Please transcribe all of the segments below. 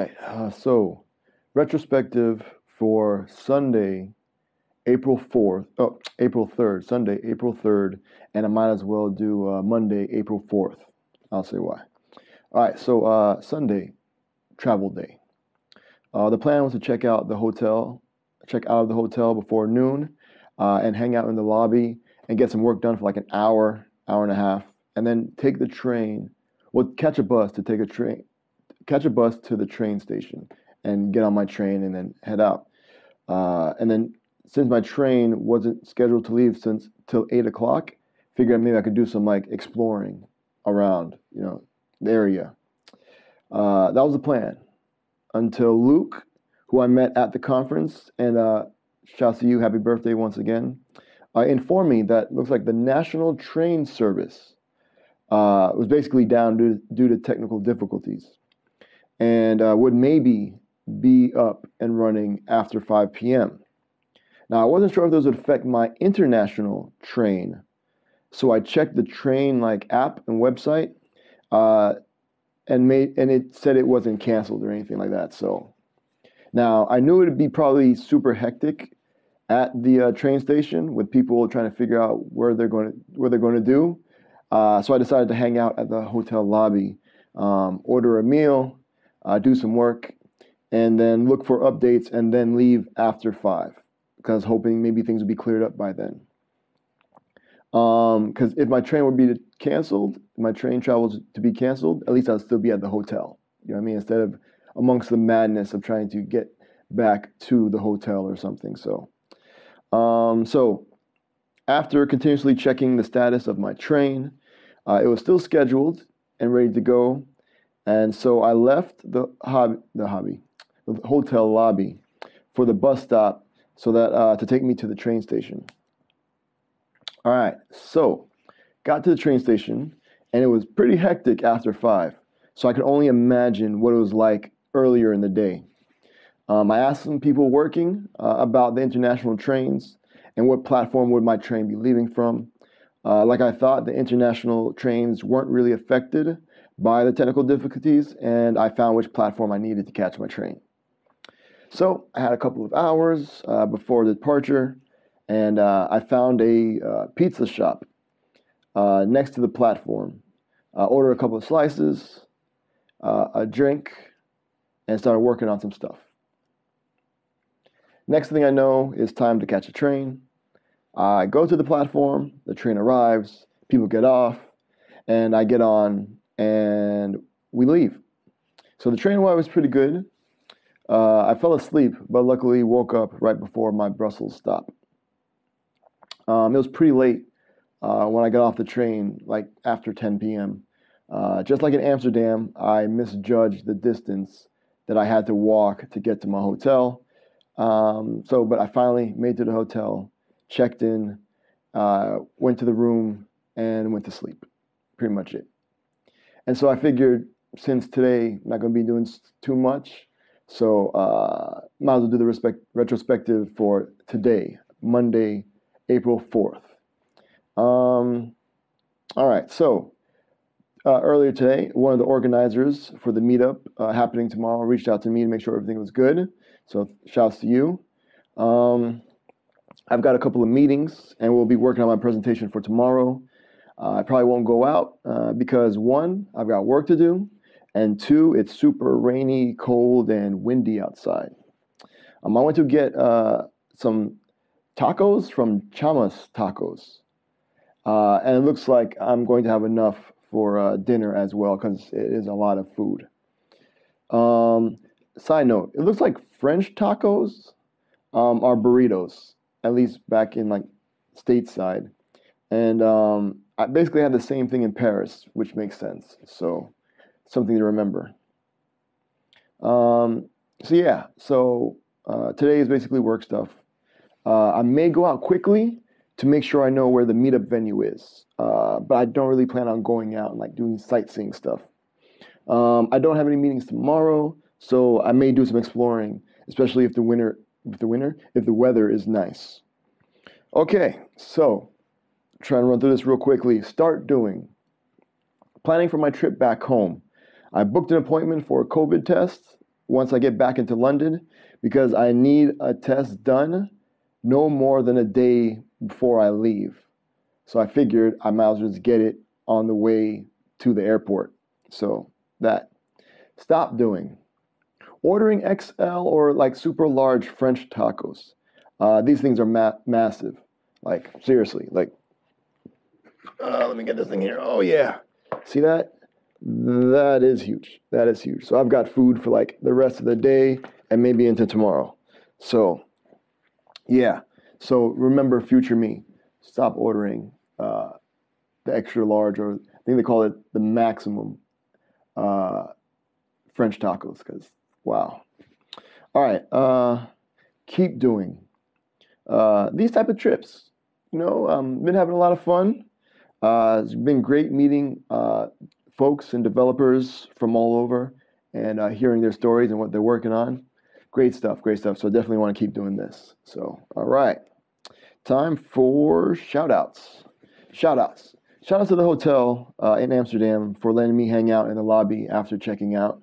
right. So retrospective for Sunday, April 4th. Oh, April 3rd. Sunday, April 3rd. And I might as well do Monday, April 4th. I'll say why. All right. So Sunday, travel day. The plan was to check out of the hotel before noon, and hang out in the lobby and get some work done for like an hour, hour and a half, and then take the train. Well, catch a bus to the train station and get on my train and then head out. And then since my train wasn't scheduled to leave since till 8 o'clock, figured maybe I could do some like exploring around, the area. That was the plan until Luke, who I met at the conference, and shouts to you, happy birthday once again, informed me that looks like the national train service was basically down due to technical difficulties, and would maybe be up and running after 5 p.m. Now, I wasn't sure if those would affect my international train, so I checked the train like app and website, and it said it wasn't canceled or anything like that. So now I knew it would be probably super hectic at the train station with people trying to figure out where they're going to do. So I decided to hang out at the hotel lobby, order a meal, do some work, and then look for updates and then leave after 5 because hoping maybe things would be cleared up by then. Because if my train would be canceled, my train travels to be canceled, at least I'll still be at the hotel. You know what I mean? Instead of amongst the madness of trying to get back to the hotel or something. So after continuously checking the status of my train, it was still scheduled and ready to go. And so I left the hotel lobby for the bus stop so that to take me to the train station. All right, so got to the train station, and it was pretty hectic after 5. So I could only imagine what it was like earlier in the day. I asked some people working about the international trains and what platform would my train be leaving from. Like I thought, the international trains weren't really affected by the technical difficulties, and I found which platform I needed to catch my train. So I had a couple of hours before departure, and I found a pizza shop next to the platform. Ordered a couple of slices, a drink, and started working on some stuff. Next thing I know, it's time to catch a train. I go to the platform, the train arrives, people get off, and I get on, and we leave. So the train ride was pretty good. I fell asleep, but luckily woke up right before my Brussels stop. It was pretty late when I got off the train, like after 10 p.m. Just like in Amsterdam, I misjudged the distance that I had to walk to get to my hotel. But I finally made it to the hotel, checked in, went to the room, and went to sleep. Pretty much it. And so I figured since today, I'm not going to be doing too much, so might as well do the retrospective for today, Monday, April 4th. All right, so earlier today, one of the organizers for the meetup happening tomorrow reached out to me to make sure everything was good. So shouts to you. I've got a couple of meetings, and we'll be working on my presentation for tomorrow. I probably won't go out because 1, I've got work to do, and 2, it's super rainy, cold, and windy outside. I went to get some tacos from Chama's Tacos. And it looks like I'm going to have enough for dinner as well because it is a lot of food. Side note, it looks like French tacos are burritos, at least back in like stateside. And I basically had the same thing in Paris, which makes sense. So something to remember. So today is basically work stuff. I may go out quickly to make sure I know where the meetup venue is. But I don't really plan on going out and like doing sightseeing stuff. I don't have any meetings tomorrow, so I may do some exploring, especially if the weather is nice. Okay, so trying to run through this real quickly. Start doing. Planning for my trip back home. I booked an appointment for a COVID test once I get back into London because I need a test done no more than a day before I leave. So I figured I might as well just get it on the way to the airport. So that. Stop doing. Ordering XL or like super large French tacos. These things are massive. Like, seriously. Like, let me get this thing here. Oh, yeah. See that? That is huge. That is huge. So I've got food for like the rest of the day and maybe into tomorrow. So, yeah. So remember, future me. Stop ordering the extra large, or I think they call it the maximum French tacos. Because, wow. All right. Keep doing these type of trips. Been having a lot of fun. It's been great meeting folks and developers from all over and hearing their stories and what they're working on. Great stuff, great stuff. So definitely want to keep doing this. So, all right. Time for shout outs. Shout outs. Shout out to the hotel in Amsterdam for letting me hang out in the lobby after checking out.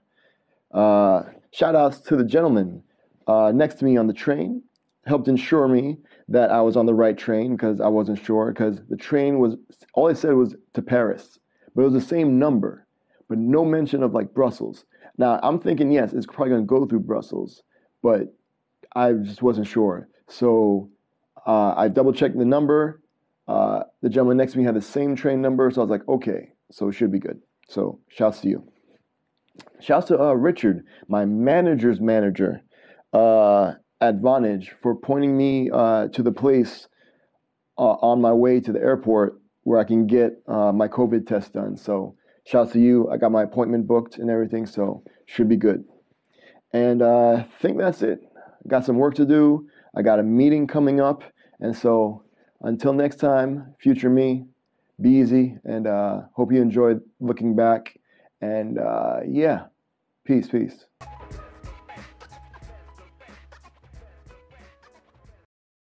Shout outs to the gentleman next to me on the train. Helped ensure me that I was on the right train because I wasn't sure, because the train was, all it said was to Paris, but it was the same number, but no mention of like Brussels. Now I'm thinking, yes, it's probably going to go through Brussels, but I just wasn't sure. So I double checked the number. The gentleman next to me had the same train number, so I was like, okay, so it should be good. So shouts to you. Shouts to Richard, my manager's manager. Advantage for pointing me to the place on my way to the airport where I can get my COVID test done. So shouts to you. I got my appointment booked and everything, so should be good. And I think that's it. Got some work to do. I got a meeting coming up. And so until next time, future me, be easy. And hope you enjoyed looking back. And yeah, peace.